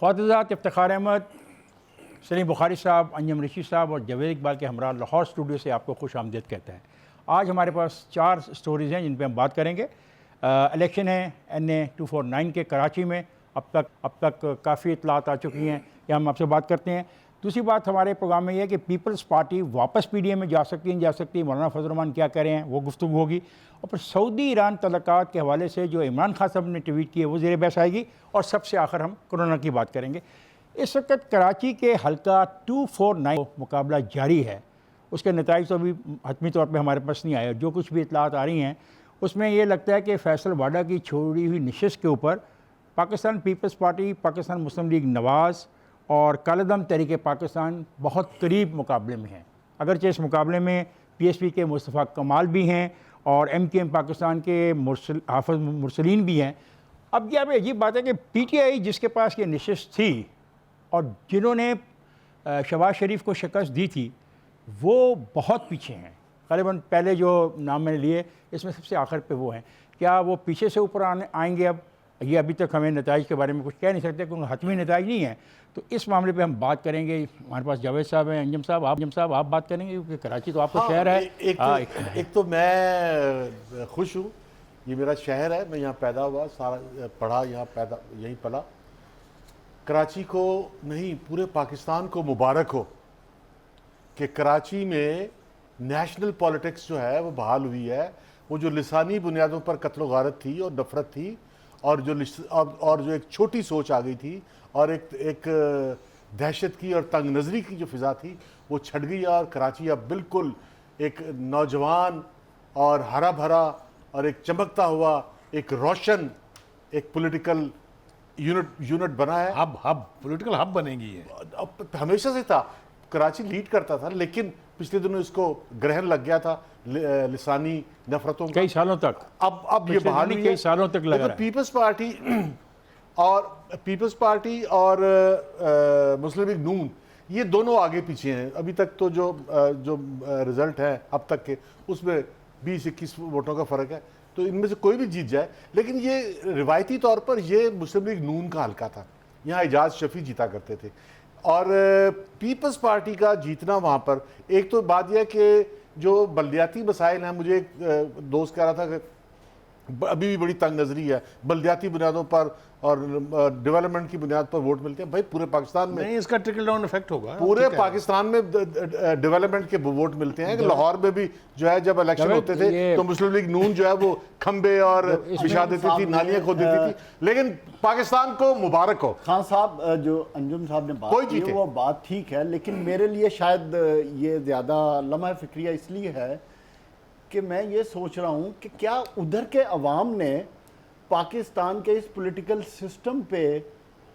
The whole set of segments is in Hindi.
ख्वातिज़ात इफ्तिखार अहमद, सलीम बुखारी साहब, अंजम रशीद साहब और जावेद इकबाल के हमरा लाहौर स्टूडियो से आपको खुश आमदीद कहते हैं। आज हमारे पास 4 स्टोरीज़ हैं जिन पर हम बात करेंगे। इलेक्शन है NA 249 के कराची में। अब तक काफ़ी इतलात आ चुकी हैं कि हम आपसे बात करते हैं। दूसरी बात हमारे प्रोग्राम में यह है कि पीपल्स पार्टी वापस PDM में जा सकती है, नहीं जा सकती, मौलाना फजल रहमान क्या कह रहे हैं, वो गुफ्तगू होगी। और फिर सऊदी ईरान तल्लुकात के हवाले से जो इमरान खान साहब ने ट्वीट किए वो ज़ेर बहस आएगी। और सबसे आखिर हम कोरोना की बात करेंगे। इस वक्त कराची के हल्का 249 मुकाबला जारी है। उसके नताइज तो अभी हतमी तौर पर हमारे पास नहीं आए। जो कुछ भी इतलात आ रही हैं उसमें ये लगता है कि फैसल वाडा की छोड़ी हुई नशिस्त के ऊपर पाकिस्तान पीपल्स पार्टी, पाकिस्तान मुस्लिम लीग नवाज़ और कालेदम तहरीक पाकिस्तान बहुत करीब मुकाबले में हैं। अगरचे इस मुकाबले में PSP के मुस्तफ़ा कमाल भी हैं और MKM पाकिस्तान के हाफिज़ मुरसलीन भी हैं। अब क्या अजीब बात है कि PTI जिसके पास ये नशिस्त थी और जिन्होंने शहबाज शरीफ को शिकस्त दी थी वो बहुत पीछे हैं। ग़ालिबन पहले जो नाम मैंने लिए इसमें सबसे आखिर पे वो हैं। क्या वो पीछे से ऊपर आएंगे? अब ये अभी तक हमें नताइज के बारे में कुछ कह नहीं सकते क्योंकि हतमी नताइज नहीं है। तो इस मामले पे हम बात करेंगे। हमारे पास जावेद साहब हैं, अंजम साहब आप बात करेंगे क्योंकि कराची तो आपका शहर है। एक तो मैं खुश हूँ, ये मेरा शहर है, मैं यहाँ पैदा हुआ, सारा पढ़ा यहाँ, यहीं पला। कराची को नहीं पूरे पाकिस्तान को मुबारक हो कि कराची में नेशनल पॉलिटिक्स जो है वो बहाल हुई है। वो जो लिसानी बुनियादों पर कत्ल गारत थी और नफरत थी और जो एक छोटी सोच आ गई थी और एक दहशत की और तंग नज़री की जो फ़िज़ा थी वो छट गई। और कराची अब बिल्कुल एक नौजवान और हरा भरा और एक चमकता हुआ एक रोशन एक पॉलिटिकल यूनिट बना है। पॉलिटिकल हब बनेगी ये। अब हमेशा से था, कराची लीड करता था, लेकिन पिछले दिनों इसको ग्रहण लग गया था लिसानी नफरतों कई सालों तक। अब ये बहाल हुई है, कई सालों तक लगा तो पीपल्स पार्टी और मुस्लिम लीग नून ये दोनों आगे पीछे हैं। अभी तक तो जो रिजल्ट है अब तक के उसमें 20-21 वोटों का फर्क है। तो इनमें से कोई भी जीत जाए, लेकिन ये रिवायती तौर पर ये मुस्लिम लीग नून का हल्का था। यहाँ एजाज शफी जीता करते थे और पीपल्स पार्टी का जीतना वहाँ पर एक तो बात यह है कि जो बल्दियाती मसाइल हैं, मुझे एक दोस्त कह रहा था कि अभी भी बड़ी तंग नजरी है, बल्दियाती बुनियादों पर और डेवलपमेंट की बुनियाद पर वोट मिलते हैं। भाई पूरे पाकिस्तान में नहीं, इसका ट्रिकल डाउन इफेक्ट होगा। पूरे पाकिस्तान में डेवलपमेंट के वोट मिलते हैं। लाहौर में भी जो है जब इलेक्शन होते थे तो मुस्लिम लीग नून जो है वो खंबे और बिछा देती थी, नालियां खोद देती थी। लेकिन पाकिस्तान को मुबारक हो। खान साहब, जो अंजुम साहब ने बात की वो बात ठीक है, लेकिन मेरे लिए शायद ये ज़्यादा लम्हा फिक्रिया इसलिए है कि मैं ये सोच रहा हूँ कि क्या उधर के अवाम ने पाकिस्तान के इस पॉलिटिकल सिस्टम पे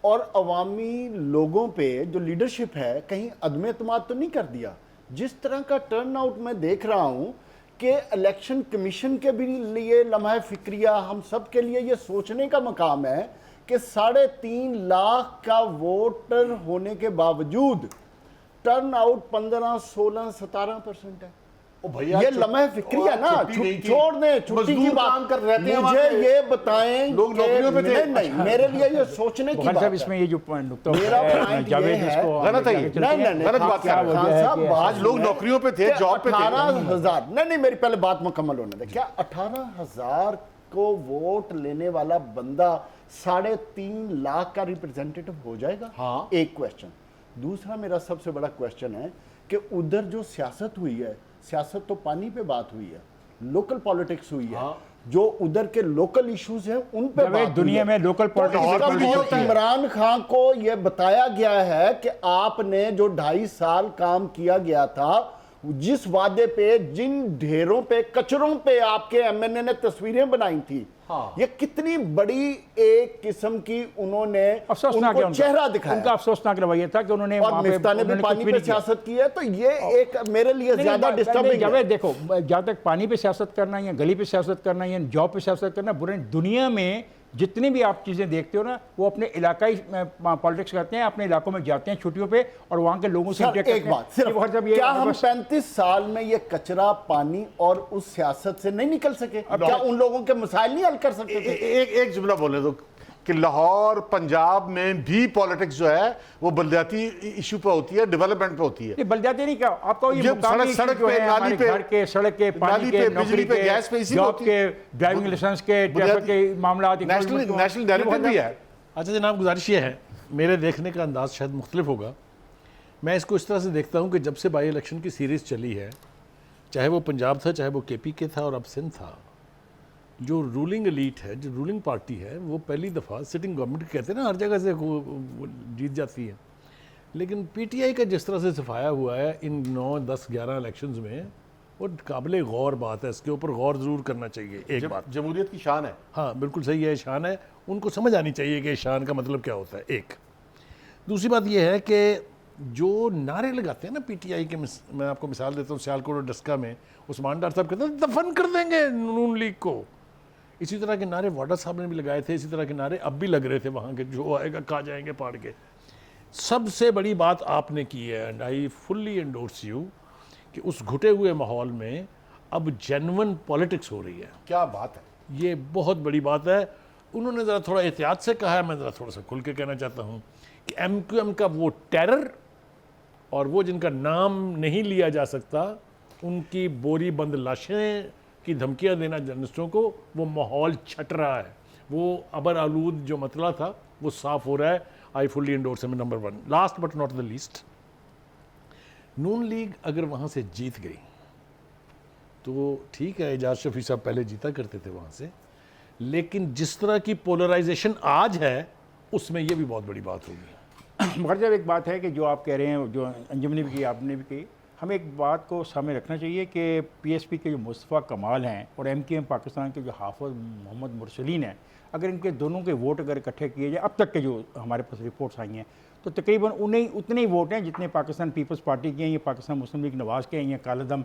और अवामी लोगों पे जो लीडरशिप है कहीं अदम एतमाद तो नहीं कर दिया। जिस तरह का टर्न आउट मैं देख रहा हूँ कि इलेक्शन कमीशन के भी लिए लम्हा फिक्रिया, हम सब के लिए ये सोचने का मकाम है कि 3.5 लाख का वोटर होने के बावजूद टर्न आउट 15, 16, 17% है। ये लम्हा फिक्रिया ना, छोड़ दें छुट्टी की बात कर रहे थे। मुझे ये बताएं, लोग नौकरियों पे थे। नहीं, मेरे लिए ये सोचने की बात है। इसमें ये जो नुक्ता मेरा पॉइंट ये है, गलत है, गलत बात कर रहे हैं। आज लोग नौकरियों पे थे, जॉब पे थे। 18,000 नहीं, मेरी पहले बात मुकम्मल होने दे। क्या 18,000 को वोट लेने वाला बंदा 3.5 लाख का रिप्रेजेंटेटिव हो जाएगा? हाँ। एक क्वेश्चन। दूसरा मेरा सबसे बड़ा क्वेश्चन है कि उधर जो सियासत हुई है, सियासत तो पानी पे बात हुई है, लोकल पॉलिटिक्स हुई है। हाँ। जो उधर के लोकल इश्यूज हैं उन पे बात दुनिया में लोकल पॉलिटिक्स। इमरान खान को यह बताया गया है कि आपने जो 2.5 साल काम किया गया था, जिस वादे पे, जिन ढेरों पे, कचरों पे आपके MNA ने तस्वीरें बनाई थी, हाँ। ये कितनी बड़ी एक किस्म की उन्होंने उनको चेहरा दिखाया। उनका अफसोसनाक रवैया था कि उन्होंने और मिफ्ता ने भी पानी पे सियासत की है। तो ये एक मेरे लिए ज्यादा डिस्टर्बिंग है। देखो, जहाँ तक पानी पे सियासत करना या गली पे सियासत करना या जॉब पे सियासत करना, बुरे दुनिया में जितनी भी आप चीज़ें देखते हो ना, वो अपने इलाकाई पॉलिटिक्स करते हैं, अपने इलाकों में जाते हैं छुट्टियों पे और वहाँ के लोगों से एक बात क्या हम 35 साल में ये कचरा, पानी और उस सियासत से नहीं निकल सके? क्या उन लोगों के मसाइल नहीं हल कर सकते थे? एक जुमला बोले तो कि लाहौर पंजाब में भी पॉलिटिक्स जो है वो बलदियाती इशू पे होती है, डेवलपमेंट पे होती है। ये बलदियाती नहीं क्या आपका ये ये मुकामी सड़क issue जो पे, है, नाली हमारे पे, घर के, सड़क के, पानी नाली के, पे, नौकरी बिजली पे, के, गैस पे, इसी पे जॉब होती के, है। ड्राइविंग लाइसेंस के, ट्रैफिक के मामला, नेशनल डायरेक्टिव भी है। अच्छा जनाब, गुजारिश ये है, मेरे देखने का अंदाज शायद मुख्तलिफ होगा। मैं इसको इस तरह से देखता हूँ कि जब से बाई इलेक्शन की सीरीज़ चली है, चाहे वो पंजाब था, चाहे वो केपी के था और अब सिंध था, जो रूलिंग एलीट है, जो रूलिंग पार्टी है, वो पहली दफ़ा सिटिंग गवर्नमेंट कहते हैं ना हर जगह से वो जीत जाती है। लेकिन पीटीआई का जिस तरह से सफाया हुआ है इन 9, 10, 11 इलेक्शंस में, वो काबिल गौर बात है। इसके ऊपर गौर ज़रूर करना चाहिए। एक बात जमहूरियत की शान है। हाँ बिल्कुल सही है, शान है। उनको समझ आनी चाहिए कि शान का मतलब क्या होता है। एक दूसरी बात यह है कि जो नारे लगाते हैं ना पीटीआई के, मैं आपको मिसाल देता हूँ, सियालकोट और डस्का में उस्मान डार साहब कहते हैं दफन कर देंगे नून लीग को। इसी तरह के नारे वाडा साहब ने भी लगाए थे, इसी तरह के नारे अब भी लग रहे थे वहाँ के, जो आएगा खा जाएंगे पाड़ के। सबसे बड़ी बात आपने की है, and I fully endorse you, कि उस घुटे हुए माहौल में अब जेन्युइन पॉलिटिक्स हो रही है। क्या बात है, ये बहुत बड़ी बात है। उन्होंने ज़रा थोड़ा एहतियात से कहा है, मैं ज़रा थोड़ा सा खुल के कहना चाहता हूँ कि MQM का वो टेरर और वो जिनका नाम नहीं लिया जा सकता, उनकी बोरी बंद लाशें की धमकियाँ देना जर्नलिस्टों को, वो माहौल छट रहा है। वो अबर आलूद जो मतला था वो साफ़ हो रहा है। I fully endorse him. Number 1, last but not the least, Noon league अगर वहाँ से जीत गई तो ठीक है, एजाज शफी साहब पहले जीता करते थे वहाँ से, लेकिन जिस तरह की पोलराइजेशन आज है उसमें ये भी बहुत बड़ी बात होगी। मगर जब एक बात है कि जो आप कह रहे हैं, जो अंजुम ने भी की, आपने भी की, हमें एक बात को सामने रखना चाहिए कि पीएसपी के जो मुस्तफ़ा कमाल हैं और MQM पाकिस्तान के जो हाफिज़ मोहम्मद मुरसलीन हैं, अगर इनके दोनों के वोट अगर इकट्ठे किए जाए, अब तक के जो हमारे पास रिपोर्ट्स आई हैं, तो तकरीबन उतने ही वोट हैं जितने पाकिस्तान पीपल्स पार्टी के हैं, या पाकिस्तान मुस्लिम लीग नवाज़ के हैं, या कालदम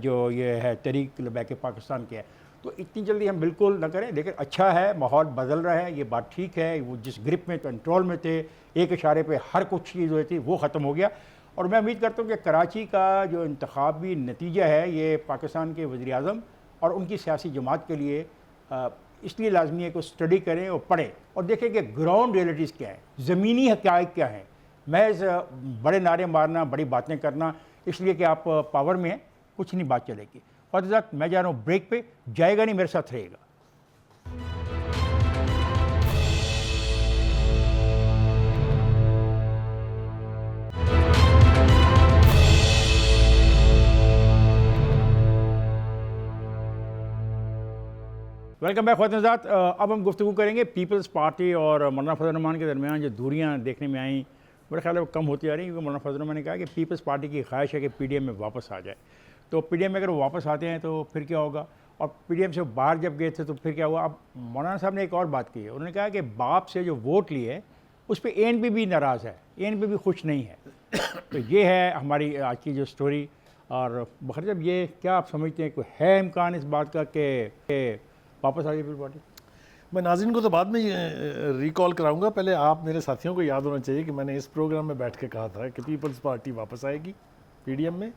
जो ये है तहरीक लबैक पाकिस्तान के हैं। तो इतनी जल्दी हम बिल्कुल ना करें, लेकिन अच्छा है, माहौल बदल रहा है, ये बात ठीक है। वो जिस ग्रिप में, कंट्रोल में थे, एक इशारे पे हर कुछ चीज़ जो थी वो ख़त्म हो गया। और मैं उम्मीद करता हूँ कि कराची का जो इंतखाबी नतीजा है, ये पाकिस्तान के वज़ीर-ए-आज़म और उनकी सियासी जमात के लिए इसलिए लाजमी है कि स्टडी करें और पढ़ें और देखें कि ग्राउंड रियलिटीज़ क्या है, ज़मीनी हक़ाइक़ क्या हैं। महज बड़े नारे मारना, बड़ी बातें करना इसलिए कि आप पावर में हैं, कुछ नहीं बात चलेगी। और मैं जा रहा हूँ ब्रेक पे, जाएगा नहीं, मेरे साथ रहेगा। वेलकम बैक ख़वातीन-ए-हज़रात। अब हम गुफ्तगू करेंगे पीपल्स पार्टी और मौलाना फजल रहमान के दरमियान जो दूरियां देखने में आई, मेरे ख्याल है वो कम होती आ रही हैं, क्योंकि मौलाना फजल रहमान ने कहा कि पीपल्स पार्टी की ख्वाहिश है कि PDM में वापस आ जाए। तो PDM में अगर वो वापस आते हैं तो फिर क्या होगा, और PDM से बाहर जब गए थे तो फिर क्या हुआ। अब मौलाना साहब ने एक और बात की है, उन्होंने कहा कि बाप से जो वोट लिए उस पर ANP भी नाराज़ है, ANP भी खुश नहीं है। तो ये है हमारी आज की जो स्टोरी। और बखर जब ये क्या आप समझते हैं, कोई है इम्कान इस बात का कि वापस आ जाए पीपल्स पार्टी? मैं नाज़रीन को तो बाद में रिकॉल कराऊंगा, पहले आप मेरे साथियों को याद होना चाहिए कि मैंने इस प्रोग्राम में बैठ के कहा था कि पीपल्स पार्टी वापस आएगी PDM में।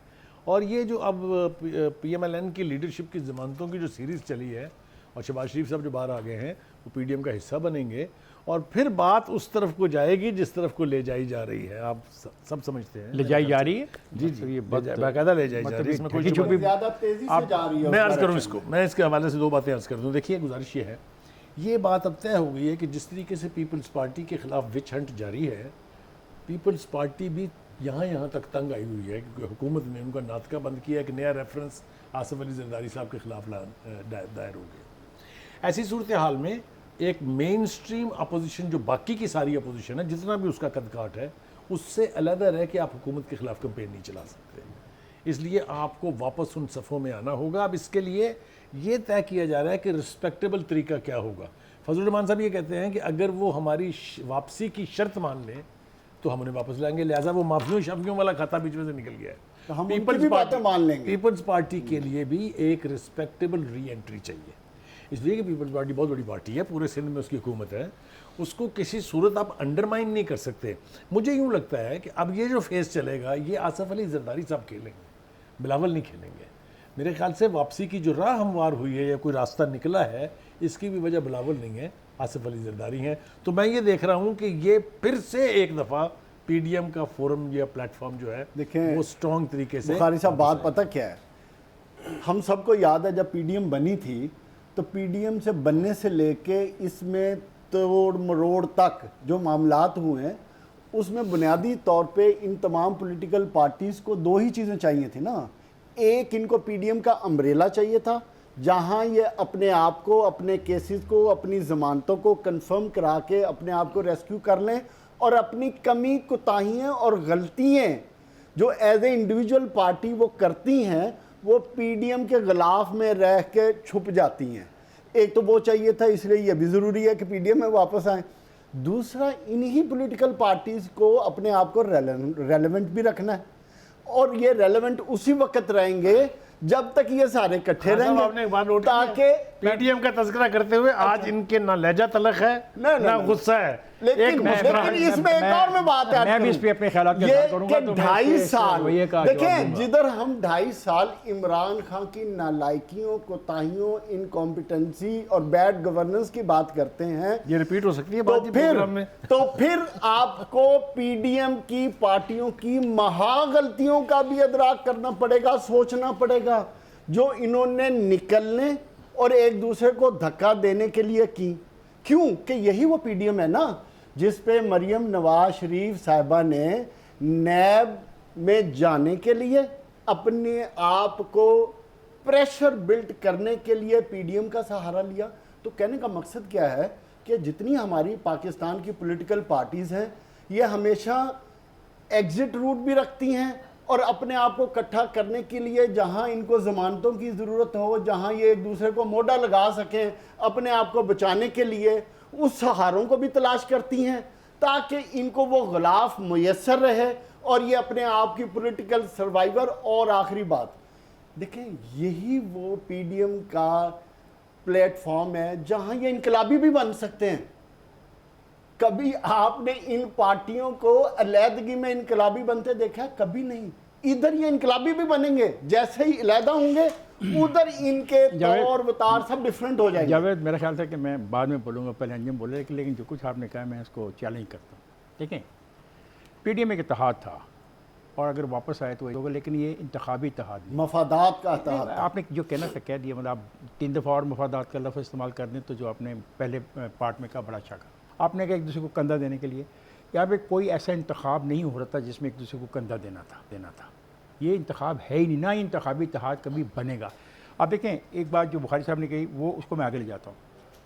और ये जो अब PMLN की लीडरशिप की ज़मानतों की जो सीरीज़ चली है और शहबाज शरीफ साहब जो बाहर आ गए हैं वो PDM का हिस्सा बनेंगे, और फिर बात उस तरफ को जाएगी जिस तरफ को ले जाई जा रही है। आप सब समझते हैं ले जाई जा रही है। जी जी, ये बाकायदा ले जाई जा रही है, इसमें कोई छुपी ज़्यादा तेजी से जा रही है। मैं अर्ज़ करूँ इसको, मैं इसके हवाले से 2 बातें अर्ज़ कर दूँ। देखिए, गुजारिश ये है, ये बात अब तय हो गई है कि जिस तरीके से पीपल्स पार्टी के ख़िलाफ़ विच हंट जारी है, पीपल्स पार्टी भी यहाँ तक तंग आई हुई है कि हुकूमत ने उनका नातका बंद किया, एक नया रेफरेंस आसिफ अली जरदारी साहब के ख़िलाफ़ दायर हो गया। ऐसी सूरत हाल में एक मेन स्ट्रीम अपोजिशन, जो बाकी की सारी अपोजिशन है, जितना भी उसका कदकाट है, उससे अलग है कि आप हुकूमत के ख़िलाफ़ कंपेन नहीं चला सकते। इसलिए आपको वापस उन सफ़ों में आना होगा। अब इसके लिए ये तय किया जा रहा है कि रिस्पेक्टेबल तरीका क्या होगा। फजल रहमान साहब ये कहते हैं कि अगर वो हमारी वापसी की शर्त मान लें तो हम उन्हें वापस लाएंगे, लिहाजा वो माफियों शफियों वाला खाता बीच में से निकल गया है। तो हम उनकी भी बातें मान लेंगे। पीपल्स पार्टी के लिए भी एक रिस्पेक्टेबल री एंट्री चाहिए, इसलिए कि पीपल्स पार्टी बहुत बड़ी पार्टी है, पूरे सिंध में उसकी हुकूमत है, उसको किसी सूरत आप अंडरमाइन नहीं कर सकते। मुझे यूँ लगता है कि अब ये जो फेस चलेगा ये आसिफ अली जरदारी साहब खेलेंगे, बिलावल नहीं खेलेंगे। मेरे ख्याल से वापसी की जो राह हमवार हुई है या कोई रास्ता निकला है, इसकी भी वजह बिलावल नहीं है, आसिफ अली जरदारी हैं। तो मैं ये देख रहा हूँ कि ये फिर से एक दफ़ा पीडीएम का फोरम या प्लेटफॉर्म जो है देखें, वो स्ट्रॉन्ग तरीके से बुखारी साहब बात पता क्या है, हम सबको याद है जब पीडीएम बनी थी तो पीडीएम से बनने से लेके इसमें तोड़ मरोड़ तक जो मामलात हुए हैं उसमें बुनियादी तौर पे इन तमाम पॉलिटिकल पार्टीज़ को दो ही चीज़ें चाहिए थी ना। एक, इनको पीडीएम का अम्ब्रेला चाहिए था जहां ये अपने आप को, अपने केसेस को, अपनी ज़मानतों को कंफर्म करा के अपने आप को रेस्क्यू कर लें और अपनी कमी कोताहियाँ और गलतियाँ जो एज ए इंडिविजुअल पार्टी वो करती हैं वो पीडीएम के गिलाफ में रह के छुप जाती हैं। एक तो वो चाहिए था, इसलिए ये भी ज़रूरी है कि पीडीएम में वापस आएँ। दूसरा, इन्हीं पॉलिटिकल पार्टीज़ को अपने आप को रेलेवेंट भी रखना है और ये रेलेवेंट उसी वक्त रहेंगे जब तक ये सारे इकट्ठे रहेंगे ताकि पीडीएम का तज़किरा करते हुए आज इनके ना लहजा तलख है ना गुस्सा है। लेकिन इसमें एक और मैं बात है, मैं भी इस पे अपने ख्यालात का ये करूंगा तो 2.5 साल देखें, देखिए जिधर हम 2.5 साल इमरान खान की नालायकियों, कोताहियों, इनकॉम्पिटेंसी और बैड गवर्नेंस की बात करते हैं, ये रिपीट हो सकती है तो बात प्रोग्राम में। फिर आपको पीडीएम की पार्टियों की महागलतियों का भी अदराक करना पड़ेगा, सोचना पड़ेगा जो इन्होंने निकलने और एक दूसरे को धक्का देने के लिए की। क्यों कि यही वो पीडीएम है ना जिस पे मरियम नवाज शरीफ साहिबा ने नैब में जाने के लिए, अपने आप को प्रेशर बिल्ड करने के लिए पीडीएम का सहारा लिया। तो कहने का मकसद क्या है कि जितनी हमारी पाकिस्तान की पॉलिटिकल पार्टीज़ हैं ये हमेशा एग्जिट रूट भी रखती हैं और अपने आप को इकट्ठा करने के लिए जहां इनको ज़मानतों की ज़रूरत हो, जहां ये एक दूसरे को मोड़ा लगा सकें अपने आप को बचाने के लिए, उस सहारों को भी तलाश करती हैं ताकि इनको वो गिलाफ मुयस्सर रहे और ये अपने आप की पॉलिटिकल सर्वाइवर। और आखिरी बात देखें, यही वो पीडीएम का प्लेटफॉर्म है जहां ये इनकलाबी भी बन सकते हैं। कभी आपने इन पार्टियों को अलहदगी में इनकलाबी बनते देखा? कभी नहीं। इधर ये इनकलाबी भी बनेंगे, जैसे ही अलहदा होंगे उधर इनके तौर वतार सब डिफरेंट हो जाएंगे। जावेद, मेरा ख्याल था कि मैं बाद में बोलूँगा, पहले अंजुम बोले, लेकिन जो कुछ आपने कहा मैं इसको चैलेंज करता हूँ। ठीक है, पीडीएम एक इत्तेहाद था और अगर वापस आए तो वही होगा, लेकिन ये इंतखाबी इत्तेहाद नहीं, मफादात का इत्तेहाद। आपने जो कहना था कह दिया, मतलब आप 3 दफ़ा और मफादात का लफ्ज़ इस्तेमाल कर दें तो जो आपने पहले पार्ट में कहा बड़ा अच्छा कहा। आपने कहा एक दूसरे को कंधा देने के लिए, यहाँ पे कोई ऐसा इंतखाब नहीं हो रहा था जिसमें एक दूसरे को कंधा देना था। ये इंतखाब है ही नहीं, ना ही इंतखाबी इत्तेहाद कभी बनेगा। आप देखें, एक बात जो बुखारी साहब ने कही वो उसको मैं आगे ले जाता हूँ।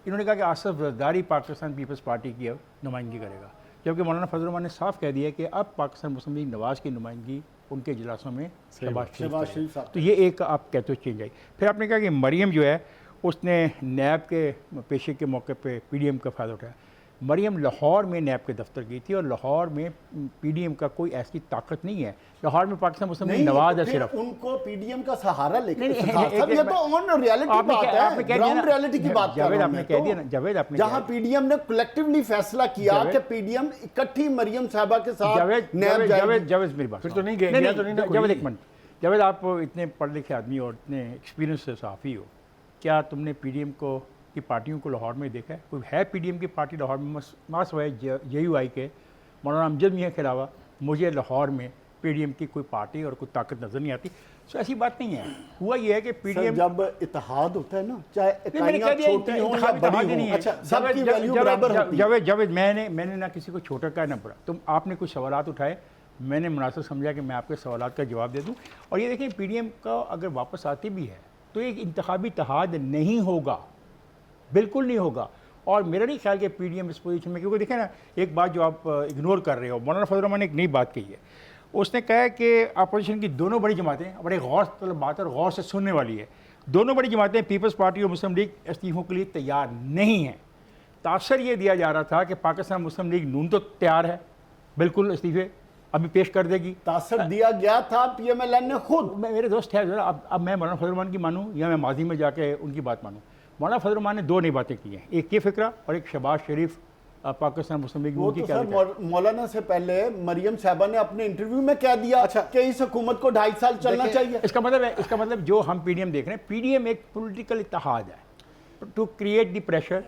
इन्होंने कहा कि आसिफ जरदारी पाकिस्तान पीपल्स पार्टी की अब नुमाइंदगी करेगा, जबकि मौलाना फजल रहमान ने साफ कह दिया कि अब पाकिस्तान मुस्लिम लीग नवाज़ की नुमाइंदगी उनके इजलासों में शहबाज शरीफ साहब। तो ये एक आप कहते हो चेंज आई। फिर आपने कहा कि मरियम जो है उसने नैब के पेशे के मौके पे पीडीएम का फ़ायदा उठाया। मरियम लाहौर में नैब के दफ्तर गई थी और लाहौर में पीडीएम का कोई ऐसी ताकत नहीं है। लाहौर में पाकिस्तान मुस्लिम लीग नवाज़ है सिर्फ, उनको पीडीएम का सहारा लेके ये तो ऑन रियलिटी बात है, ग्राउंड रियलिटी की बात कर रहा हूं। आपने कह दिया ना जावेद, आपने जहां पीडीएम ने कलेक्टिवली फैसला किया कि पीडीएम इकट्ठी मरियम साहबा के साथ नैब जाएगी। जावेद मेरी बात फिर तो नहीं गया तो नहीं ना। जावेद एक मिनट, जावेद आप इतने पढ़े लिखे आदमी और इतने एक्सपीरियंस से सहाफ़ी हो, क्या तुमने पीडीएम को की पार्टियों को लाहौर में देखा है? कोई है पीडीएम की पार्टी लाहौर में? मास हुआ JUI के मौलाना अमजद मियां के अलावा मुझे लाहौर में पीडीएम की कोई पार्टी और कोई ताकत नज़र नहीं आती। सो ऐसी बात नहीं है। हुआ ये है कि पीडीएम जब इत्तेहाद होता है ना, चाहे इकाइयां छोटी हो या बड़ी हो, अच्छा सबकी वैल्यू बराबर होती है। जावेद मैंने ना किसी को छोटा कहा ना बड़ा। तुम आपने कुछ सवालात उठाए, मैंने मुनासिब समझा कि मैं आपके सवालात का जवाब दे दूँ। और ये देखें, पीडीएम का अगर वापस आती भी है तो एक इंतखाबी इत्तेहाद नहीं होगा, बिल्कुल नहीं होगा। और मेरा नहीं ख्याल कि पीडीएम इस पोजीशन में, क्योंकि देखें ना, एक बात जो आप इग्नोर कर रहे हो, मौलाना फजल रहमान ने एक नई बात कही है। उसने कहा है कि अपोजिशन की दोनों बड़ी जमातें, बड़े गौर तलब बात और गौर से सुनने वाली है, दोनों बड़ी जमातें पीपल्स पार्टी और मुस्लिम लीग इस्तीफों के लिए तैयार नहीं हैं। तासर ये दिया जा रहा था कि पाकिस्तान मुस्लिम लीग नून तो तैयार है, बिल्कुल इस्तीफे अभी पेश कर देगी। तासर दिया गया था PMLN ने खुद। मेरे दोस्त है, अब मैं मौलाना फजल रहमान की मानूँ या मैं माजी में जाके उनकी बात मानूँ? मौलाना फजल रहमान ने 2 नई बातें की हैं, एक ये फ़िक्रा और एक शहबाज शरीफ पाकिस्तान मुस्लिम लीग वो नून की तो क्या सर मौलाना से पहले मरियम साहबा ने अपने इंटरव्यू में कह दिया अच्छा। कि इस हुकूमत को 2.5 साल चलना चाहिए। इसका मतलब जो हम पीडीएम देख रहे हैं, पीडीएम एक पॉलिटिकल इत्तेहाद है टू क्रिएट द प्रेशर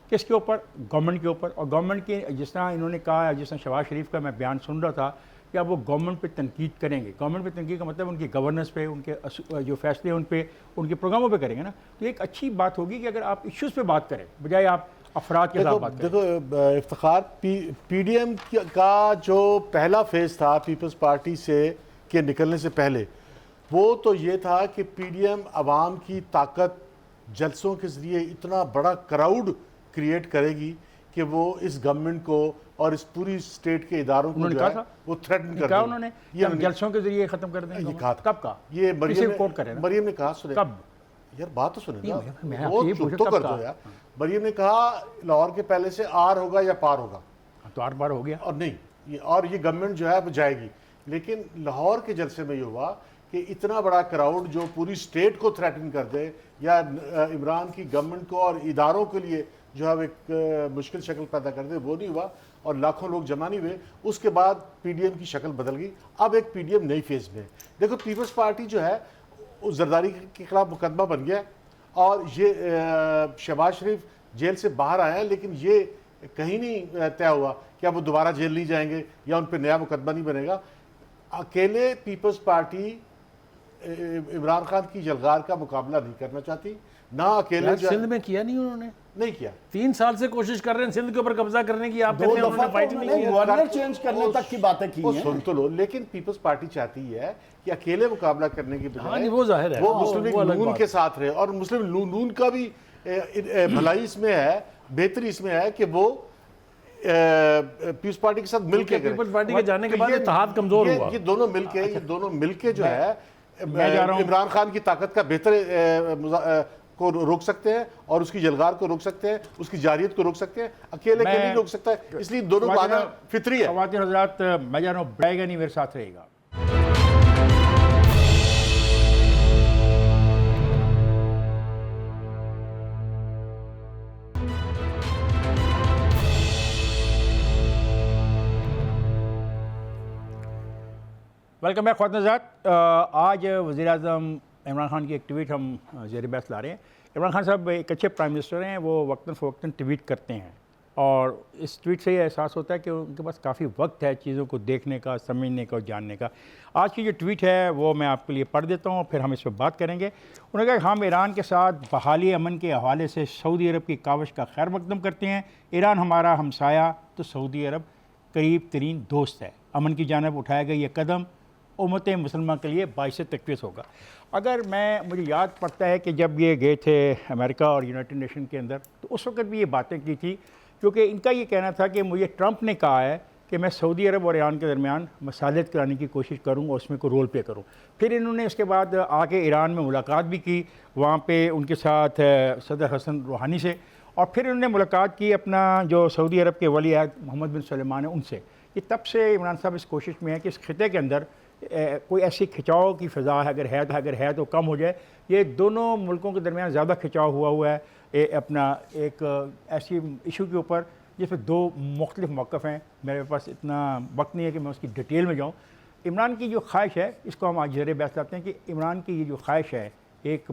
किसके ऊपर, गवर्नमेंट के ऊपर। और गवर्नमेंट के जिस तरह इन्होंने कहा, जिस तरह शहबाज शरीफ का मैं बयान सुन रहा था कि अब वो गवर्नमेंट पे तनकीद करेंगे। गवर्नमेंट पे तनकीद का मतलब उनकी गवर्नेंस पे, उनके जो फैसले उन पे, उनके प्रोग्रामों पे करेंगे ना, तो एक अच्छी बात होगी कि अगर आप इश्यूज़ पे बात करें बजाय आप अफराद के साथ बात करें। देखो इफ्तिखार, पीडीएम का जो पहला फेज था पीपल्स पार्टी से के निकलने से पहले, वो तो ये था कि पीडीएम आवाम की ताकत जलसों के ज़रिए इतना बड़ा क्राउड क्रिएट करेगी कि वो इस गवर्नमेंट को और इस पूरी स्टेट के इदारों को जो है वो थ्रेटन कर कहा उन्होंने ये हम जलसों के जरिए खत्म कर देंगे। ये कहा था। कब कहा? ये मरियम ने कहा, सुने कब? यार बात तो सुने ना, मैं वो ये चुप पूछा तो कब कर कहा? दो यार। मरियम ने कहा लाहौर के पहले से आर होगा या पार होगा, तो 8 बार हो गया। और नहीं ये गवर्नमेंट जो है वो जाएगी। लेकिन लाहौर के जलसे में ये हुआ कि इतना बड़ा क्राउड जो पूरी स्टेट को थ्रेटन कर दे या इमरान की गवर्नमेंट को और इदारों के लिए जो है एक मुश्किल शक्ल पैदा कर दे, वो नहीं हुआ और लाखों लोग जमा नहीं हुए। उसके बाद पीडीएम की शक्ल बदल गई। अब एक पीडीएम नई फेज में। देखो पीपल्स पार्टी जो है उस जरदारी के खिलाफ मुकदमा बन गया और ये शहबाज शरीफ जेल से बाहर आए हैं, लेकिन ये कहीं नहीं तय हुआ कि अब वो दोबारा जेल नहीं जाएंगे या उन पर नया मुकदमा नहीं बनेगा। अकेले पीपल्स पार्टी इमरान खान की जलगार का मुकाबला नहीं करना चाहती, ना अकेले सिंध में किया नहीं उन्होंने, नहीं किया। 3 साल से कोशिश कर रहे हैं सिंध के ऊपर कब्जा करने की। आप दो कहते हैं दफा उन्होंने फाइट नहीं किया। गवर्नर चेंज करने तक की बातें की वो हैं। सुन तो लो, लेकिन पीपल्स पार्टी चाहती है कि अकेले मुकाबला करने की हाँ बजाय जी, वो जाहिर है, वो मुस्लिम लीग वो अलग नून बात के साथ रहे। और मुस्लिम नून का भी भलाई इसमें है, बेहतरी इसमें है कि वो पीपल्स पार्टी के साथ मिलकर पीपल्स पार्टी के जाने के बाद इत्तेहाद कमजोर हुआ। ये दोनों मिलके जो है मैं जा रहा हूं। इमरान खान की ताकत का बेहतर को रोक सकते हैं और उसकी जलगार को रोक सकते हैं, उसकी जारियत को रोक सकते हैं। अकेले के नहीं रोक सकता है, इसलिए दोनों का आना फितरी है। ख्वातीन हज़रात, मैं जा रहा हूँ, बढ़ेगा नहीं, मेरे साथ रहेगा। वेलकम बैक ख्वातीन हज़रात। आज वज़ीर-ए-आज़म इमरान खान की एक ट्वीट हम ज़ेर बहस ला रहे हैं। इमरान खान साहब एक अच्छे प्राइम मिनिस्टर हैं, वो वक्तन फ़वक्तन ट्वीट करते हैं और इस ट्वीट से ये एहसास होता है कि उनके पास काफ़ी वक्त है चीज़ों को देखने का, समझने का और जानने का। आज की जो ट्वीट है वो मैं आपके लिए पढ़ देता हूँ, फिर हम इस पर बात करेंगे। उन्होंने कहा कि हम ईरान के साथ बहाली अमन के हवाले से सऊदी अरब की काविश का खैर मकदम करते हैं। ईरान हमारा हमसाया तो सऊदी अरब करीब तरीन दोस्त है। अमन की जानब उठाया गया ये कदम उम्मत मुसलमान के लिए बाइस तकवीस होगा। अगर मुझे याद पड़ता है कि जब ये गए थे अमेरिका और यूनाइटेड नेशन के अंदर, तो उस वक्त भी ये बातें की थी, क्योंकि इनका ये कहना था कि मुझे ट्रंप ने कहा है कि मैं सऊदी अरब और ईरान के दरमियान मसालत कराने की कोशिश करूँ और उसमें को रोल प्ले करूँ। फिर इन्होंने इसके बाद आके ईरान में मुलाकात भी की, वहाँ पे उनके साथ सदर हसन रूहानी से, और फिर इन्होंने मुलाकात की अपना जो सऊदी अरब के वली अहद मोहम्मद बिन सलमान है उनसे। कि तब से इमरान साहब इस कोशिश में है कि इस खिते के अंदर कोई ऐसी खिंचाव की फ़िज़ा अगर है तो कम हो जाए। ये दोनों मुल्कों के दरमियान ज़्यादा खिंचाव हुआ है अपना एक ऐसी इशू के ऊपर जिसमें दो मुख्तलिफ मौक़िफ़ हैं। मेरे पास इतना वक्त नहीं है कि मैं उसकी डिटेल में जाऊँ। इमरान की जो ख्वाहिश है, इसको हम आज ज़ेर बहस लाते हैं कि इमरान की ये जो ख्वाहिश है एक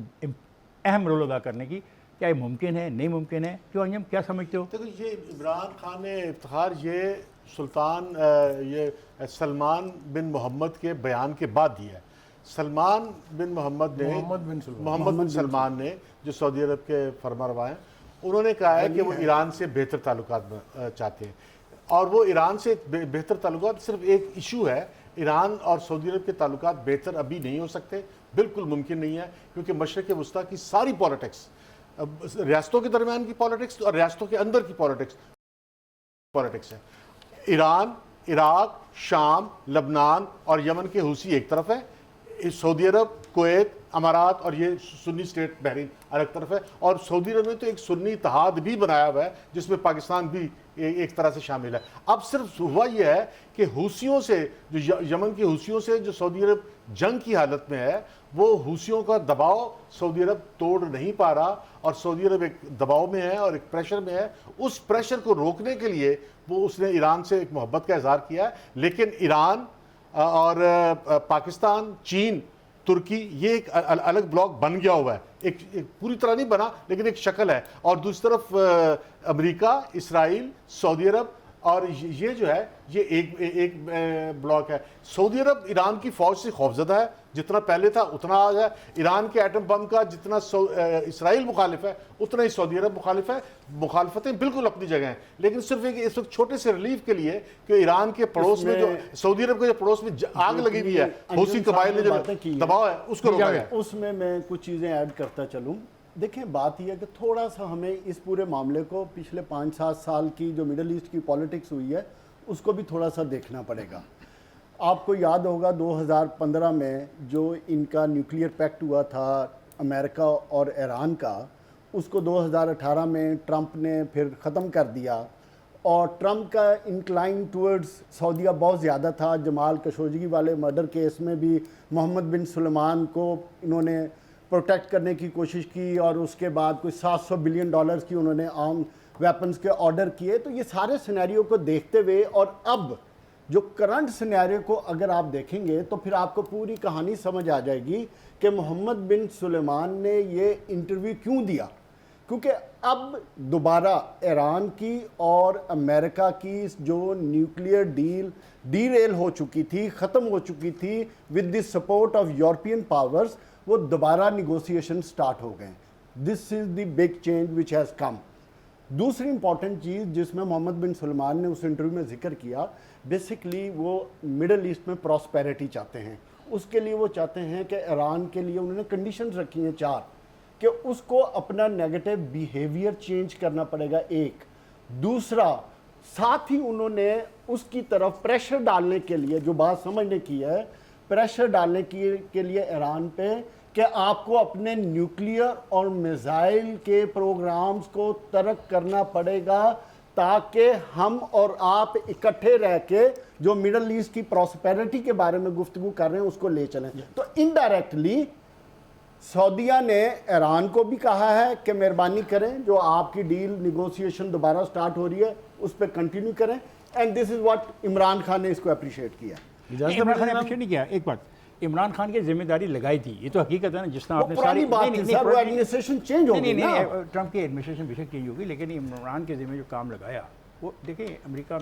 अहम रोल अदा करने की, क्या ये मुमकिन है, नहीं मुमकिन है? क्यों अंजम, क्या समझते हो? देखो ये इमरान खान ने इफ्तिखार ये सलमान बिन मोहम्मद के बयान के बाद दिया है। सलमान बिन मोहम्मद ने मोहम्मद बिन सलमान ने जो सऊदी अरब के फरमारवा हैं, उन्होंने कहा है कि वो ईरान से बेहतर ताल्लुकात चाहते हैं। और वो ईरान से बेहतर ताल्लुकात सिर्फ एक इशू है, ईरान और सऊदी अरब के ताल्लुकात बेहतर अभी नहीं हो सकते, बिल्कुल मुमकिन नहीं है, क्योंकि मशरिक़ वस्ता की सारी पॉलिटिक्स, रियासतों के दरमियान की पॉलिटिक्स और रियासतों के अंदर की पॉलिटिक्स है। ईरान, इराक, शाम, लबनान और यमन के हूसी एक तरफ है, सऊदी अरब, कुवैत, अमारात और ये सुन्नी स्टेट बहरीन अलग तरफ है। और सऊदी अरब ने तो एक सुन्नी इत्तेहाद भी बनाया हुआ है जिसमें पाकिस्तान भी एक तरह से शामिल है। अब सिर्फ हुआ यह है कि हूसियों से, जो यमन की हूसियों से जो सऊदी अरब जंग की हालत में है, वो हूसियों का दबाव सऊदी अरब तोड़ नहीं पा रहा और सऊदी अरब एक दबाव में है और एक प्रेशर में है। उस प्रेशर को रोकने के लिए वो उसने ईरान से एक मोहब्बत का इजहार किया है। लेकिन ईरान और पाकिस्तान, चीन, तुर्की, ये एक अलग ब्लॉक बन गया हुआ है। एक पूरी तरह नहीं बना लेकिन एक शक्ल है। और दूसरी तरफ अमेरिका, इसराइल, सऊदी अरब और ये जो है ये एक ब्लॉक है। सऊदी अरब ईरान की फौज से खौफजदा है, जितना पहले था उतना आ गया। ईरान के एटम बम का जितना इसराइल मुखालिफ है उतना ही सऊदी अरब मुखालिफ है। मुखालफतें बिल्कुल अपनी जगह हैं, लेकिन सिर्फ एक इस वक्त छोटे से रिलीफ के लिए कि ईरान के पड़ोस में जो सऊदी अरब के जो पड़ोस में आग लगी हुई है, हूसी कबाइल ने जो दबाव है उसको रोका गया। उसमें मैं कुछ चीज़ें ऐड करता चलूँ। देखिए, बात यह है कि थोड़ा सा हमें इस पूरे मामले को पिछले 5-7 साल की जो मिडल ईस्ट की पॉलिटिक्स हुई है उसको भी थोड़ा सा देखना पड़ेगा। आपको याद होगा 2015 में जो इनका न्यूक्लियर पैक्ट हुआ था अमेरिका और ईरान का, उसको 2018 में ट्रंप ने फिर ख़त्म कर दिया। और ट्रंप का इंक्लाइन टूवर्ड्स सऊदीया बहुत ज़्यादा था। जमाल खशोगी वाले मर्डर केस में भी मोहम्मद बिन सुलेमान को इन्होंने प्रोटेक्ट करने की कोशिश की और उसके बाद कोई $700 बिलियन की उन्होंने आर्म वेपन्स के ऑर्डर किए। तो ये सारे सिनेरियो को देखते हुए और अब जो करंट सिनेरियो को अगर आप देखेंगे तो फिर आपको पूरी कहानी समझ आ जाएगी कि मोहम्मद बिन सुलेमान ने ये इंटरव्यू क्यों दिया। क्योंकि अब दोबारा ईरान की और अमेरिका की जो न्यूक्लियर डील डीरेल हो चुकी थी, ख़त्म हो चुकी थी with the support of European powers, वो दोबारा निगोशिएशन स्टार्ट हो गए। This is the big change which has come. दूसरी इंपॉर्टेंट चीज़ जिसमें मोहम्मद बिन सुलेमान ने उस इंटरव्यू में जिक्र किया, बेसिकली वो मिडल ईस्ट में प्रॉस्पेरिटी चाहते हैं। उसके लिए वो चाहते हैं कि ईरान के लिए उन्होंने कंडीशंस रखी हैं 4 कि उसको अपना नेगेटिव बिहेवियर चेंज करना पड़ेगा। एक दूसरा, साथ ही उन्होंने उसकी तरफ प्रेशर डालने के लिए, जो बात समझने की है, प्रेशर डालने के लिए ईरान पे कि आपको अपने न्यूक्लियर और मिसाइल के प्रोग्राम्स को तर्क करना पड़ेगा ताकि हम और आप इकट्ठे रह के जो मिडल ईस्ट की प्रॉस्पेरिटी के बारे में गुफ्तगू कर रहे हैं उसको ले चलें। तो इनडायरेक्टली सऊदीया ने ईरान को भी कहा है कि मेहरबानी करें, जो आपकी डील निगोशिएशन दोबारा स्टार्ट हो रही है उस पर कंटिन्यू करें। And this is what Imran Khan ने इसको अप्रिशिएट किया। इमरान खान ने अप्रिशिएट नहीं किया। एक बात, इमरान खान की जिम्मेदारी लगाई थी, ये तो हकीकत है ना। जिस तरह आपने सारी बात थी सर, वो एडमिनिस्ट्रेशन चेंज हो गई ना। ट्रंप की एडमिनिस्ट्रेशन बेशक चेंज होगी, लेकिन इमरान के जिम्मे जो काम लगाया वो देखिए, अमेरिका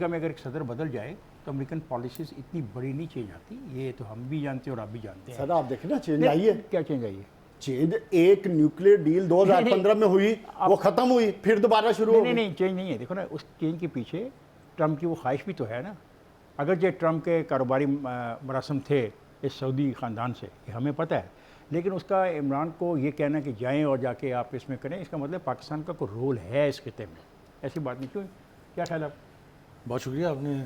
में अगर एक सदर बदल जाए तो अमेरिकन पॉलिसीज इतनी बड़ी नहीं चेंज आती। ये तो हम भी जानते हैं और आप भी जानते हैं। सर आप देखें ना, चेंज आई है। क्या चेंज आई है? चेंज एक न्यूक्लियर डील 2015 में हुई, वो खत्म हुई, फिर दोबारा शुरू हो गई। नहीं, चेंज नहीं है। देखो ना, उस चेंज के पीछे ट्रंप की वो ख्वाहिश भी तो है ना। अगर जो ट्रंप के कारोबारी मरासम थे इस सऊदी ख़ानदान से, ये हमें पता है, लेकिन उसका इमरान को ये कहना कि जाएं और जाके आप इसमें करें, इसका मतलब पाकिस्तान का कोई रोल है इस खिते में। ऐसी बात नहीं। क्यों, क्या ख्याल आप? बहुत शुक्रिया, आपने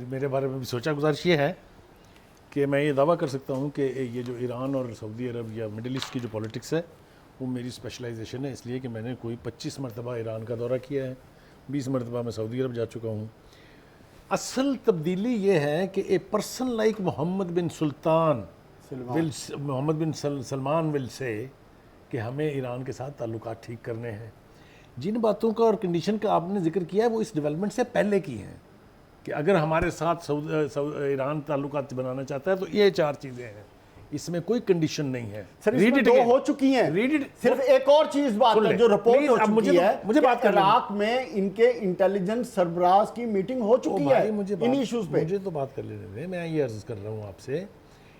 मेरे बारे में भी सोचा। गुजारिश ये है कि मैं ये दावा कर सकता हूँ कि ये जो ईरान और सऊदी अरब या मिडिल ईस्ट की जो पॉलिटिक्स है वो मेरी स्पेशलाइजेशन है, इसलिए कि मैंने कोई 25 मरतबा ईरान का दौरा किया है, 20 मरतबा मैं सऊदी अरब जा चुका हूँ। असल तब्दीली ये है कि a person like Mohammed bin Salman will say कि हमें ईरान के साथ ताल्लुकात ठीक करने हैं। जिन बातों का और कंडीशन का आपने जिक्र किया है वो इस डेवलपमेंट से पहले की हैं कि अगर हमारे साथ ईरान ताल्लुकात बनाना चाहता है तो ये 4 चीज़ें हैं, इसमें कोई कंडीशन नहीं है। सर इसमें 2 हो चुकी हैं। सिर्फ एक और चीज बात है जो रिपोर्ट हो चुकी है, मुझे बात कर इराक में इनके इंटेलिजेंस सरबराज की मीटिंग हो चुकी है इन इश्यूज पे। मुझे तो बात कर लेने दें। मैं ये अर्ज कर रहा हूँ आपसे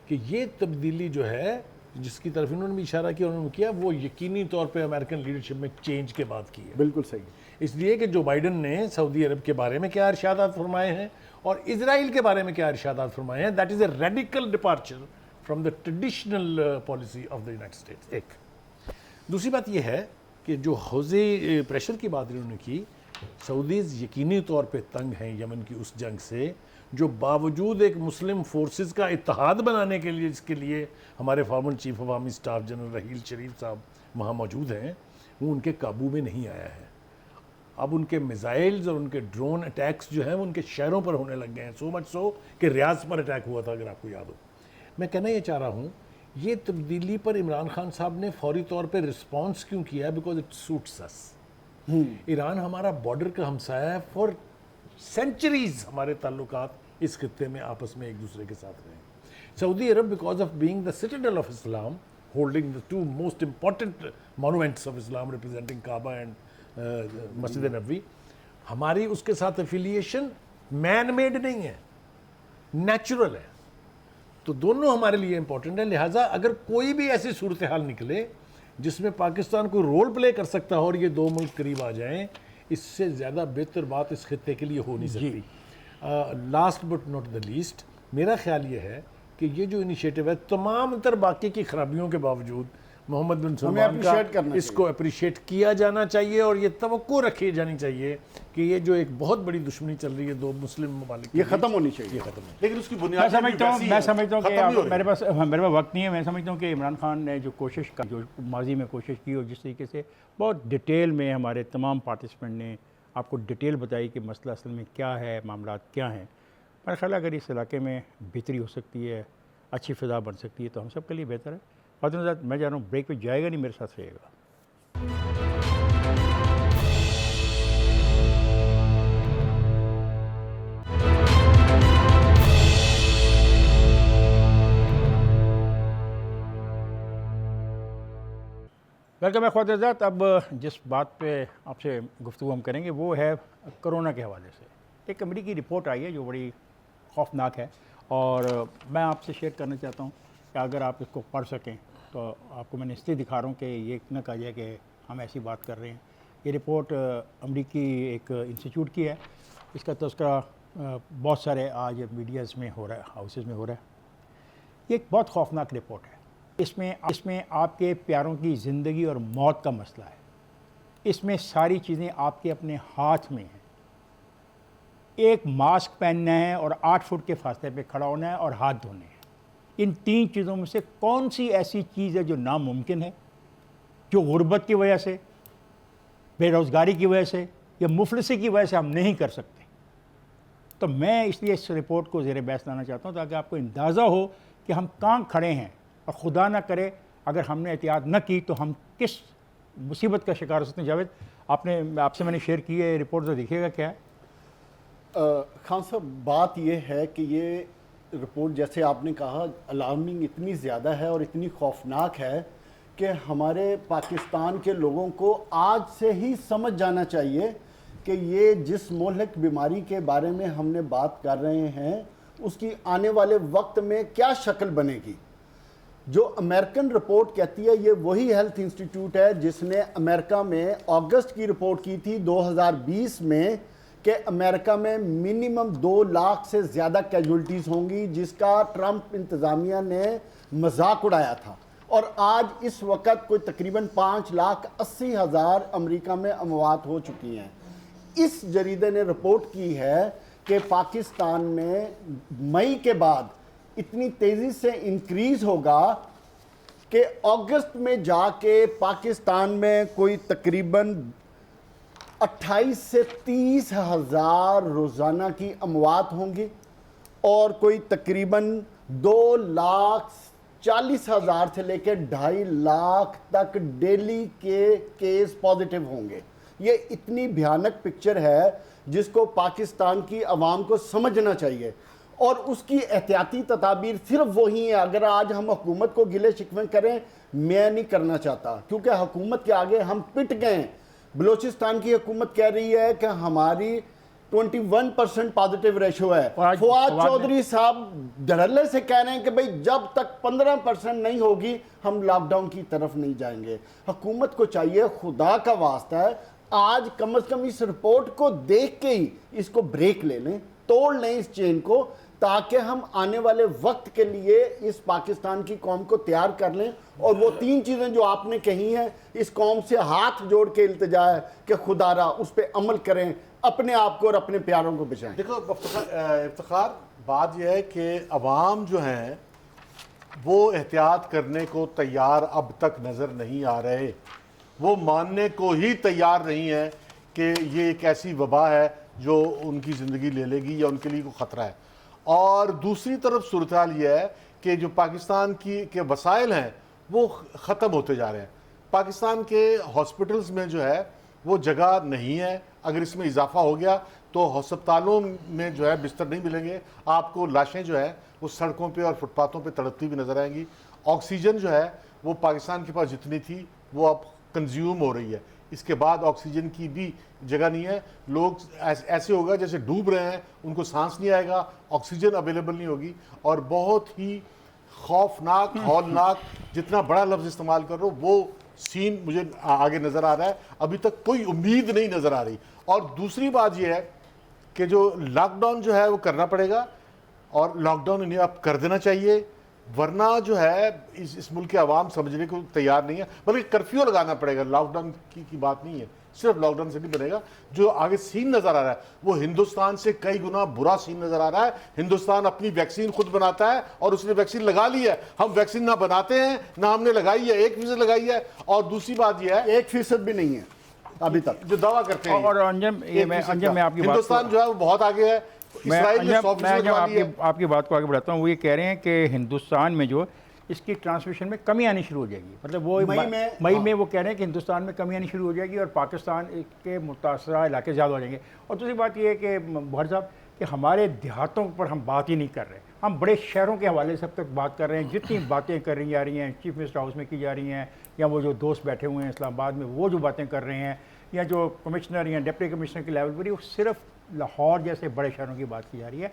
कि ये तब्दीली जो है जिसकी तरफ इन्होंने भी इशारा किया, उन्होंने किया, वो यकीनी तौर पे अमेरिकन लीडरशिप में चेंज के बाद की है। बिल्कुल सही। इसलिए कि जो बाइडन ने सऊदी अरब के बारे में क्या इरशादात फरमाए हैं और इजराइल के बारे में क्या इरशादात फरमाए हैं, that is a radical departure from the traditional policy of the United states. एक दूसरी बात यह है कि जो हौज़े प्रेशर की बात इन्होंने की, सऊदीज़ यकीनी तौर पे तंग हैं यमन की उस जंग से जो बावजूद एक मुस्लिम फोर्सेस का इत्तेहाद बनाने के लिए, जिसके लिए हमारे former chief of army staff general Raheel Sharif साहब वहाँ मौजूद हैं, वो उनके काबू में नहीं आया है। अब उनके मिसाइल्स और उनके ड्रोन अटैक्स जो हैं वो उनके शहरों पर होने लग गए हैं, सो मच सो कि रियाज पर अटैक हुआ था, अगर आपको याद हो। मैं कहना ये चाह रहा हूँ, ये तब्दीली पर इमरान खान साहब ने फौरी तौर पर रिस्पॉन्स क्यों किया? Because it suits us. Iran हमारा बॉर्डर का हमसाया है, फॉर सेंचुरीज हमारे ताल्लुकात इस खित्ते में आपस में एक दूसरे के साथ रहे। Saudi Arab, because of being the citadel of Islam, holding the two most important monuments of Islam representing Kaaba and Masjid Nabawi, हमारी उसके साथ एफिलिएशन मैन मेड नहीं है, नेचुरल है। तो दोनों हमारे लिए इंपॉर्टेंट है। लिहाजा अगर कोई भी ऐसी सूरत हाल निकले जिसमें पाकिस्तान को रोल प्ले कर सकता हो और ये दो मुल्क करीब आ जाएं, इससे ज़्यादा बेहतर बात इस खित्ते के लिए हो नहीं सकती। Last but not the least, मेरा ख्याल ये है कि ये जो इनिशिएटिव है, तमाम तर बाकी की खराबियों के बावजूद मोहम्मद बिन सलमान का इसको अप्रिशिएट किया जाना चाहिए और ये तवक्को रखी जानी चाहिए कि ये जो एक बहुत बड़ी दुश्मनी चल रही है दो मुस्लिम ममालिक, ये खत्म होनी चाहिए, ये खत्म। लेकिन उसकी मैं बुनियाद समझता हूँ कि मेरे पास वक्त नहीं है। मैं समझता हूँ कि इमरान खान ने जो कोशिश का, जो माजी में कोशिश की और जिस तरीके से बहुत डिटेल में हमारे तमाम पार्टिसिपेंट ने आपको डिटेल बताई कि मसला असल में क्या है, मामला क्या हैं, मेरा ख्याल है अगर इस इलाके में बेहतरी हो सकती है, अच्छी फ़िज़ा बन सकती है, तो हम सब के लिए बेहतर है। फातिमा साहब, मैं जा रहा हूँ ब्रेक पे, जाएगा नहीं, मेरे साथ रहेगा। वेलकम है ख्वातीन। अब जिस बात पे आपसे गुफ्तगू हम करेंगे वो है कोरोना के हवाले से। एक अमेरिकी रिपोर्ट आई है जो बड़ी खौफनाक है और मैं आपसे शेयर करना चाहता हूँ कि अगर आप इसको पढ़ सकें तो आपको मैंने इसलिए दिखा रहा हूँ कि ये न कहा जाए कि हम ऐसी बात कर रहे हैं। ये रिपोर्ट अमेरिकी एक इंस्टीट्यूट की है, इसका तज़किरा बहुत सारे आज मीडियाज़ में हो रहा है, हाउसेस में हो रहा है। ये एक बहुत खौफनाक रिपोर्ट है। इसमें आपके प्यारों की ज़िंदगी और मौत का मसला है। इसमें सारी चीज़ें आपके अपने हाथ में हैं। एक मास्क पहनना है और 8 फुट के फासले पे खड़ा होना है और हाथ धोने हैं। इन 3 चीज़ों में से कौन सी ऐसी चीज़ है जो नामुमकिन है, जो गुर्बत की वजह से, बेरोज़गारी की वजह से या मुफलिसी की वजह से हम नहीं कर सकते? तो मैं इसलिए इस रिपोर्ट को ज़ेर बहस लाना चाहता हूँ ताकि आपको अंदाज़ा हो कि हम कहाँ खड़े हैं और खुदा ना करे अगर हमने एहतियात न की तो हम किस मुसीबत का शिकार हो सकते हैं। जावेद, आपसे मैंने शेयर की है रिपोर्ट, तो देखिएगा क्या है। खान साहब, बात ये है कि ये रिपोर्ट जैसे आपने कहा अलार्मिंग इतनी ज़्यादा है और इतनी खौफनाक है कि हमारे पाकिस्तान के लोगों को आज से ही समझ जाना चाहिए कि ये जिस मोहलिक बीमारी के बारे में हमने बात कर रहे हैं उसकी आने वाले वक्त में क्या शक्ल बनेगी। जो अमेरिकन रिपोर्ट कहती है, ये वही हेल्थ इंस्टीट्यूट है जिसने अमेरिका में अगस्त की रिपोर्ट की थी 2020 में कि अमेरिका में मिनिमम 2 लाख से ज़्यादा कैजुअल्टीज़ होंगी, जिसका ट्रंप इंतज़ामिया ने मजाक उड़ाया था। और आज इस वक्त कोई तकरीबन 5,80,000 अमेरिका में अमवात हो चुकी हैं। इस जरीदे ने रिपोर्ट की है कि पाकिस्तान में मई के बाद इतनी तेज़ी से इंक्रीज़ होगा कि अगस्त में जाके पाकिस्तान में कोई तकरीबन 28 से 30 हज़ार रोज़ाना की अमवात होंगी और कोई तकरीबन 2,40,000 से लेकर 2.5 लाख तक डेली के केस पॉजिटिव होंगे। ये इतनी भयानक पिक्चर है जिसको पाकिस्तान की आवाम को समझना चाहिए और उसकी एहतियाती तदाबीर सिर्फ वही है। अगर आज हम हुकूमत को गिले शिकवे करें, मैं नहीं करना चाहता, क्योंकि हुकूमत के आगे हम पिट गए। बलूचिस्तान की हुकूमत कह रही है कि हमारी 21% पॉजिटिव रेशो है। फवाद चौधरी साहब धड़ल्ले से कह रहे हैं कि भाई जब तक 15% नहीं होगी हम लॉकडाउन की तरफ नहीं जाएंगे। हुकूमत को चाहिए, खुदा का वास्ता है, आज कम से कम इस रिपोर्ट को देख के ही इसको ब्रेक ले लें, तोड़ लें इस चेन को, ताकि हम आने वाले वक्त के लिए इस पाकिस्तान की कौम को तैयार कर लें। और वो 3 चीज़ें जो आपने कही हैं, इस कौम से हाथ जोड़ के इल्तिजा है कि खुदारा उस पर अमल करें, अपने आप को और अपने प्यारों को बचाएं। देखो इफ्तिखार, बात यह है कि अवाम जो हैं वो एहतियात करने को तैयार अब तक नज़र नहीं आ रहे। वो मानने को ही तैयार नहीं है कि ये एक ऐसी वबा है जो उनकी ज़िंदगी ले लेगी या उनके लिए कोई ख़तरा है। और दूसरी तरफ सूरत हाल ये है कि जो पाकिस्तान के वसाइल हैं वो ख़त्म होते जा रहे हैं। पाकिस्तान के हॉस्पिटल्स में जो है वो जगह नहीं है। अगर इसमें इजाफा हो गया तो अस्पतालों में जो है बिस्तर नहीं मिलेंगे। आपको लाशें जो है वो सड़कों पे और फुटपाथों पे तड़पती हुई नज़र आएंगी। ऑक्सीजन जो है वो पाकिस्तान के पास जितनी थी वो अब कंज्यूम हो रही है। इसके बाद ऑक्सीजन की भी जगह नहीं है। लोग ऐसे होगा जैसे डूब रहे हैं, उनको सांस नहीं आएगा, ऑक्सीजन अवेलेबल नहीं होगी। और बहुत ही खौफनाक, हौलनाक, जितना बड़ा लफ्ज़ इस्तेमाल कर रहे हो वो सीन मुझे आगे नज़र आ रहा है। अभी तक कोई उम्मीद नहीं नज़र आ रही। और दूसरी बात यह है कि जो लॉकडाउन जो है वो करना पड़ेगा और लॉकडाउन इन्हें अब कर देना चाहिए, वरना जो है इस मुल्क के अवाम समझने को तैयार नहीं है। बल्कि कर्फ्यू लगाना पड़ेगा। लॉकडाउन की बात नहीं है, सिर्फ लॉकडाउन से नहीं बनेगा। जो आगे सीन नज़र आ रहा है वो हिंदुस्तान से कई गुना बुरा सीन नज़र आ रहा है। हिंदुस्तान अपनी वैक्सीन खुद बनाता है और उसने वैक्सीन लगा ली है। हम वैक्सीन ना बनाते हैं ना हमने लगाई है, 1% लगाई है। और दूसरी बात यह है 1% भी नहीं है अभी तक जो दावा करते हैं। और अंजम में आपकी हिंदुस्तान जो है वो बहुत आगे है। मैं इसराइल ने 100% लगवा ली है। आपकी बात को आगे बढ़ाता हूँ। वो ये कह रहे हैं कि हिंदुस्तान में जो इसकी ट्रांसमिशन में कमी आनी शुरू हो जाएगी। मतलब वो मई में वो कह रहे हैं कि हिंदुस्तान में कमी आनी शुरू हो जाएगी और पाकिस्तान के मुतासरा इलाके ज़्यादा हो जाएंगे। और दूसरी बात ये है कि बुखारी साहब कि हमारे देहातों पर हम बात ही नहीं कर रहे, हम बड़े शहरों के हवाले से अब तक बात कर रहे हैं। जितनी बातें कर रही जा रही हैं चीफ मिनिस्टर हाउस में की जा रही हैं, या वो जो दोस्त बैठे हुए हैं इस्लामाबाद में वो जो बातें कर रहे हैं, या जो कमिश्नर या डिप्टी कमिश्नर के लेवल पर, वो सिर्फ लाहौर जैसे बड़े शहरों की बात की जा रही है।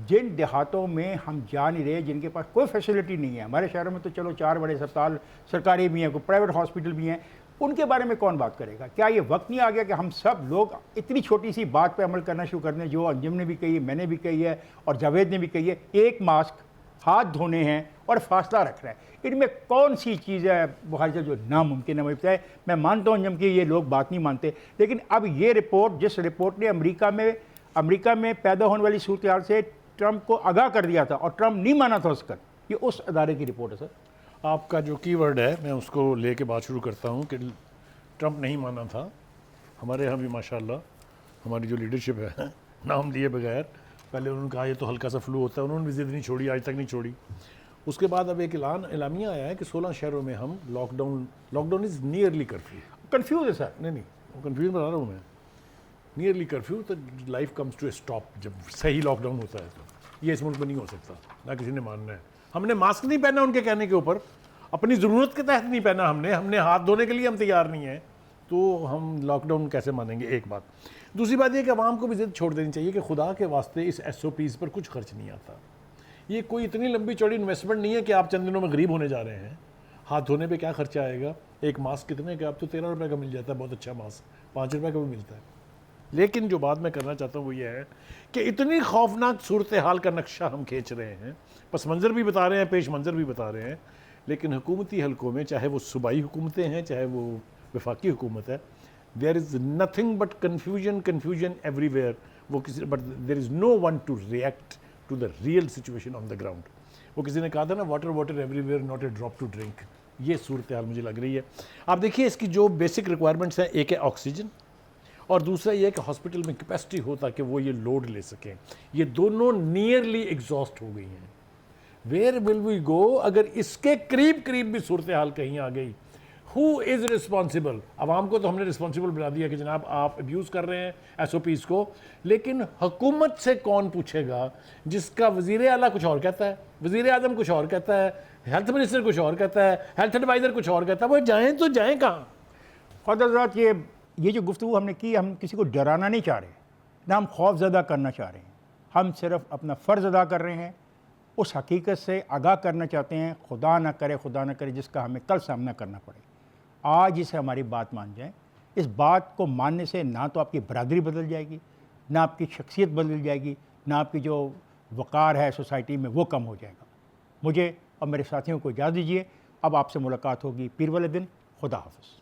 जिन देहातों में हम जा नहीं रहे, जिनके पास कोई फैसिलिटी नहीं है, हमारे शहरों में तो चलो 4 बड़े अस्पताल सरकारी भी हैं, कोई प्राइवेट हॉस्पिटल भी हैं, उनके बारे में कौन बात करेगा? क्या ये वक्त नहीं आ गया कि हम सब लोग इतनी छोटी सी बात पे अमल करना शुरू कर दें, जो अंजुम ने भी कही है, मैंने भी कही है और जावेद ने भी कही है, एक मास्क, हाथ धोने हैं और फासला रखना है। इनमें कौन सी चीज़ है बुखारी साहब जो नामुमकिन है? मुझे है, मैं मानता हूँ अंजुम की ये लोग बात नहीं मानते, लेकिन अब ये रिपोर्ट, जिस रिपोर्ट ने अमेरिका में पैदा होने वाली सूरत हाल से ट्रंप को आगाह कर दिया था और ट्रंप नहीं माना था उसका, ये उस अदारे की रिपोर्ट है सर। आपका जो कीवर्ड है मैं उसको लेके बात शुरू करता हूँ कि ट्रंप नहीं माना था। हमारे यहाँ भी माशाल्लाह हमारी जो लीडरशिप है, नाम लिए बगैर, पहले उन्होंने कहा ये तो हल्का सा फ्लू होता है, उन्होंने भी जिद नहीं छोड़ी, आज तक नहीं छोड़ी। उसके बाद अब एक एलामिया आया है कि 16 शहरों में हम lockdown is nearly curfew. Confuse है सर। नहीं वो कन्फ्यूज बता रहा हूँ मैं। नियरली कर्फ्यू तो life comes to a stop जब सही लॉकडाउन होता है। तो ये इस मुल्क में नहीं हो सकता, ना किसी ने मानना है। हमने मास्क नहीं पहना उनके कहने के ऊपर, अपनी ज़रूरत के तहत नहीं पहना हमने हाथ धोने के लिए हम तैयार नहीं हैं, तो हम लॉकडाउन कैसे मानेंगे? एक बात। दूसरी बात ये कि आवाम को भी जिद छोड़ देनी चाहिए कि खुदा के वास्ते इस SOPs पर कुछ खर्च नहीं आता। ये कोई इतनी लंबी चौड़ी इन्वेस्टमेंट नहीं है कि आप चंद दिनों में गरीब होने जा रहे हैं। हाथ धोने पे क्या खर्चा आएगा? एक मास्क कितने का? अब तो 13 रुपये का मिल जाता है, बहुत अच्छा मास्क, 5 रुपये का भी मिलता है। लेकिन जो बात मैं करना चाहता हूँ वो ये है कि इतनी खौफनाक सूरत हाल का नक्शा हम खींच रहे हैं, पस मंज़र भी बता रहे हैं, पेश मंज़र भी बता रहे हैं, लेकिन हुकूमती हलकों में, चाहे वो सूबाई हुकूमतें हैं चाहे वो वफाकी हुकूमत है, there is nothing but confusion everywhere. वो किसी but there is no one to react to the real situation on the ground. वो किसी ने कहा था ना, water everywhere not a drop to drink. ये सूरत हाल मुझे लग रही है। आप देखिए इसकी जो बेसिक रिक्वायरमेंट्स हैं, एक है ऑक्सीजन और दूसरा ये है कि हॉस्पिटल में कैपेसिटी हो ताकि वो ये लोड ले सकें। ये दोनों नियरली एग्जॉस्ट हो गई हैं। वेयर विल वी गो अगर इसके करीब भी सूरत हाल कहीं आ गई? Who is responsible? आवाम को तो हमने रिस्पॉन्सिबल बना दिया कि जनाब आप अब्यूज़ कर रहे हैं SOPs को, लेकिन हुकूमत से कौन पूछेगा जिसका वज़ीर आला कुछ और कहता है, वज़ीर आज़म कुछ और कहता है, हेल्थ मिनिस्टर कुछ और कहता है, हेल्थ एडवाइज़र कुछ और कहता है। वो जाएँ तो जाएँ कहाँ? ख़ुद ये जो गुफ्तगू हमने की, हम किसी को डराना नहीं चाह रहे, ना हम खौफज़दा करना चाह रहे हैं, हम सिर्फ अपना फ़र्ज़ अदा कर रहे हैं, उस हकीकत से आगाह करना चाहते हैं, खुदा ना करे जिसका हमें कल सामना करना पड़े। आज इसे हमारी बात मान जाएं। इस बात को मानने से ना तो आपकी बरादरी बदल जाएगी, ना आपकी शख्सियत बदल जाएगी, ना आपकी जो वक़ार है सोसाइटी में वो कम हो जाएगा। मुझे और मेरे साथियों को इजाज़त दीजिए। अब आपसे मुलाकात होगी पीर वाले दिन। खुदा हाफ़िज़।